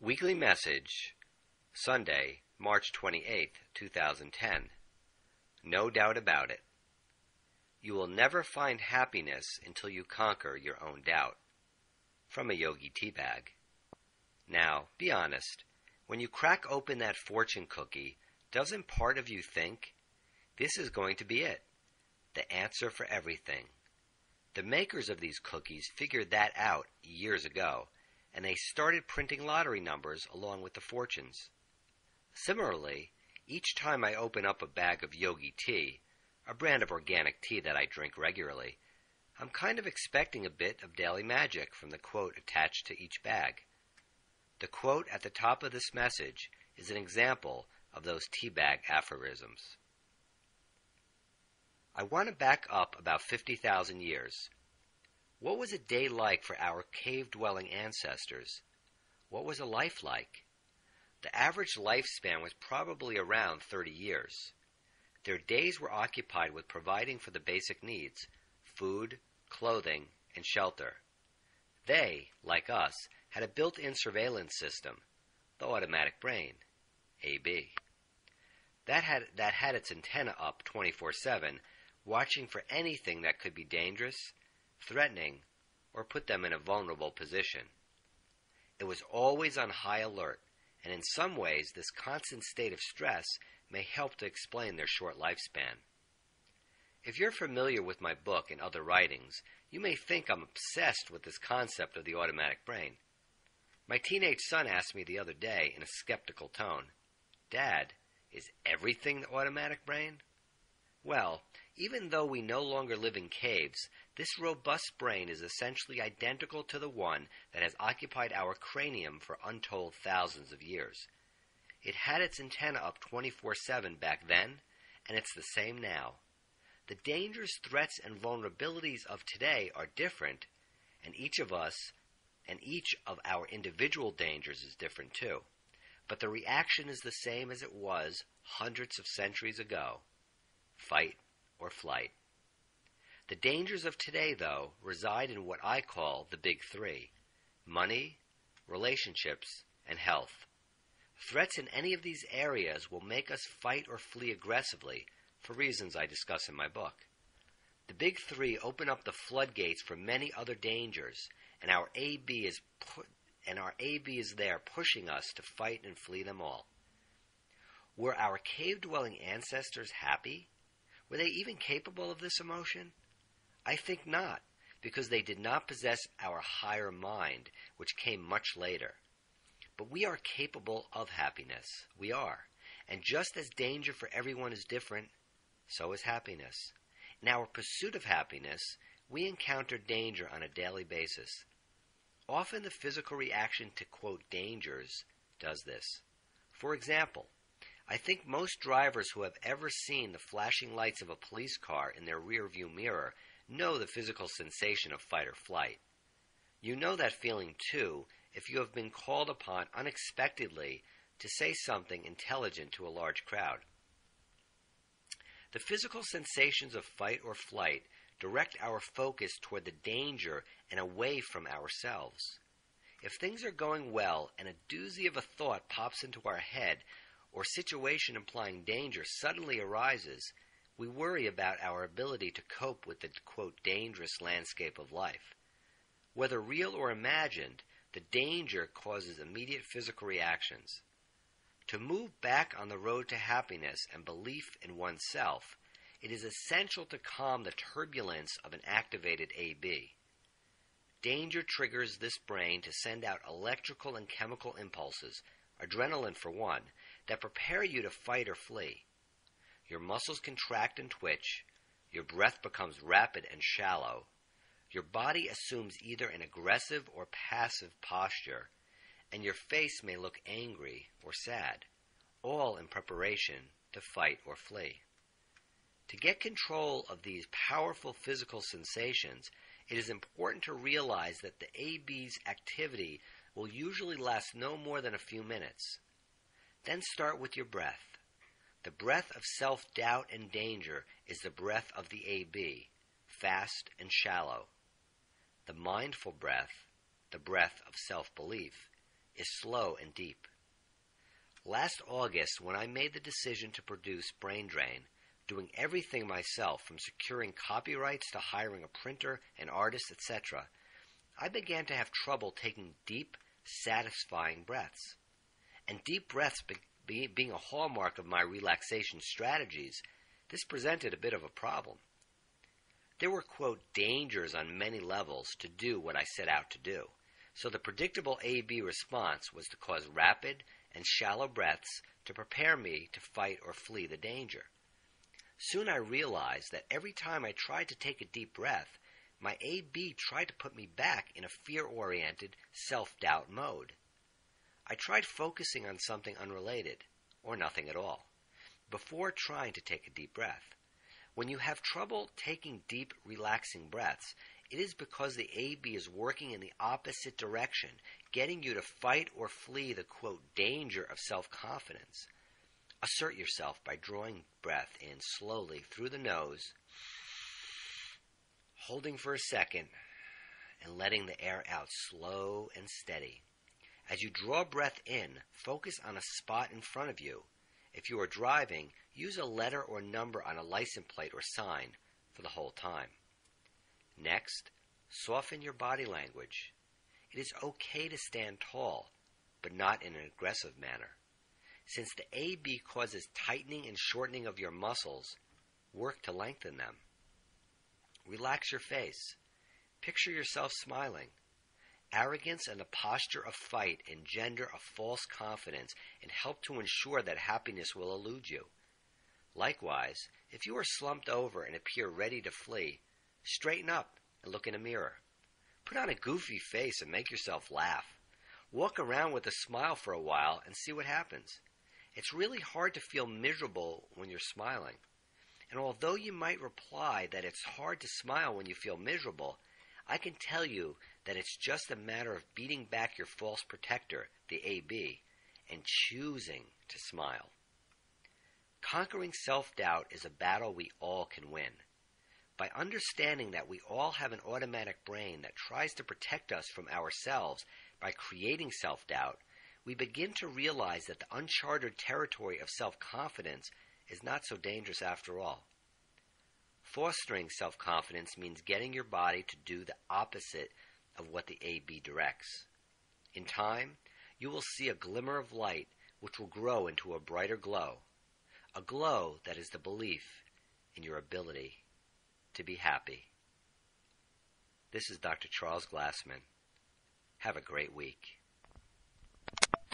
Weekly Message, Sunday, March 28th, 2010. No doubt about it. You will never find happiness until you conquer your own doubt. From a Yogi tea bag. Now, be honest. When you crack open that fortune cookie, doesn't part of you think, this is going to be it? The answer for everything. The makers of these cookies figured that out years ago, and they started printing lottery numbers along with the fortunes. Similarly, each time I open up a bag of Yogi tea, a brand of organic tea that I drink regularly, I'm kind of expecting a bit of daily magic from the quote attached to each bag. The quote at the top of this message is an example of those tea bag aphorisms. I want to back up about 50,000 years. What was a day like for our cave-dwelling ancestors? What was a life like? The average lifespan was probably around 30 years. Their days were occupied with providing for the basic needs, food, clothing, and shelter. They, like us, had a built-in surveillance system, the automatic brain, AB. That had its antenna up 24/7, watching for anything that could be dangerous, threatening, or put them in a vulnerable position. It was always on high alert, and in some ways this constant state of stress may help to explain their short lifespan. If you're familiar with my book and other writings, you may think I'm obsessed with this concept of the automatic brain. My teenage son asked me the other day in a skeptical tone, "Dad, is everything the automatic brain?" Well, even though we no longer live in caves, this robust brain is essentially identical to the one that has occupied our cranium for untold thousands of years. It had its antenna up 24/7 back then, and it's the same now. The dangers, threats, and vulnerabilities of today are different, and each of our individual dangers is different too. But the reaction is the same as it was hundreds of centuries ago. Fight or flight. The dangers of today, though, reside in what I call the big three: money, relationships, and health. Threats in any of these areas will make us fight or flee aggressively for reasons I discuss in my book. The big three open up the floodgates for many other dangers, and our AB is there pushing us to fight and flee them all. Were our cave-dwelling ancestors happy? Were they even capable of this emotion? I think not, because they did not possess our higher mind, which came much later. But we are capable of happiness. We are. And just as danger for everyone is different, so is happiness. In our pursuit of happiness, we encounter danger on a daily basis. Often the physical reaction to, quote, dangers does this. For example, I think most drivers who have ever seen the flashing lights of a police car in their rearview mirror know the physical sensation of fight or flight. You know that feeling, too, if you have been called upon unexpectedly to say something intelligent to a large crowd. The physical sensations of fight or flight direct our focus toward the danger and away from ourselves. If things are going well and a doozy of a thought pops into our head, or situation implying danger suddenly arises, we worry about our ability to cope with the, quote, dangerous landscape of life. Whether real or imagined, the danger causes immediate physical reactions. To move back on the road to happiness and belief in oneself, it is essential to calm the turbulence of an activated AB. Danger triggers this brain to send out electrical and chemical impulses, adrenaline for one, that prepare you to fight or flee. Your muscles contract and twitch, your breath becomes rapid and shallow, your body assumes either an aggressive or passive posture, and your face may look angry or sad, all in preparation to fight or flee. To get control of these powerful physical sensations, it is important to realize that the AB's activity will usually last no more than a few minutes. Then start with your breath. The breath of self-doubt and danger is the breath of the AB, fast and shallow. The mindful breath, the breath of self-belief, is slow and deep. Last August, when I made the decision to produce Brain Drain, doing everything myself from securing copyrights to hiring a printer, an artist, etc., I began to have trouble taking deep, satisfying breaths. And deep breaths being a hallmark of my relaxation strategies, this presented a bit of a problem. There were, quote, dangers on many levels to do what I set out to do, so the predictable A-B response was to cause rapid and shallow breaths to prepare me to fight or flee the danger. Soon I realized that every time I tried to take a deep breath, my A-B tried to put me back in a fear-oriented, self-doubt mode. I tried focusing on something unrelated, or nothing at all, before trying to take a deep breath. When you have trouble taking deep, relaxing breaths, it is because the A-B is working in the opposite direction, getting you to fight or flee the, quote, danger of self-confidence. Assert yourself by drawing breath in slowly through the nose, holding for a second, and letting the air out slow and steady. As you draw breath in, focus on a spot in front of you. If you are driving, use a letter or number on a license plate or sign for the whole time. Next, soften your body language. It is okay to stand tall, but not in an aggressive manner. Since the A-B causes tightening and shortening of your muscles, work to lengthen them. Relax your face. Picture yourself smiling. Arrogance and the posture of fight engender a false confidence and help to ensure that happiness will elude you. Likewise, if you are slumped over and appear ready to flee, straighten up and look in a mirror. Put on a goofy face and make yourself laugh. Walk around with a smile for a while and see what happens. It's really hard to feel miserable when you're smiling. And although you might reply that it's hard to smile when you feel miserable, I can tell you that it's just a matter of beating back your false protector, the A-B, and choosing to smile. Conquering self-doubt is a battle we all can win. By understanding that we all have an automatic brain that tries to protect us from ourselves by creating self-doubt, we begin to realize that the uncharted territory of self-confidence is not so dangerous after all. Fostering self-confidence means getting your body to do the opposite of what the A-B directs. In time, you will see a glimmer of light which will grow into a brighter glow, a glow that is the belief in your ability to be happy. This is Dr. Charles Glassman. Have a great week.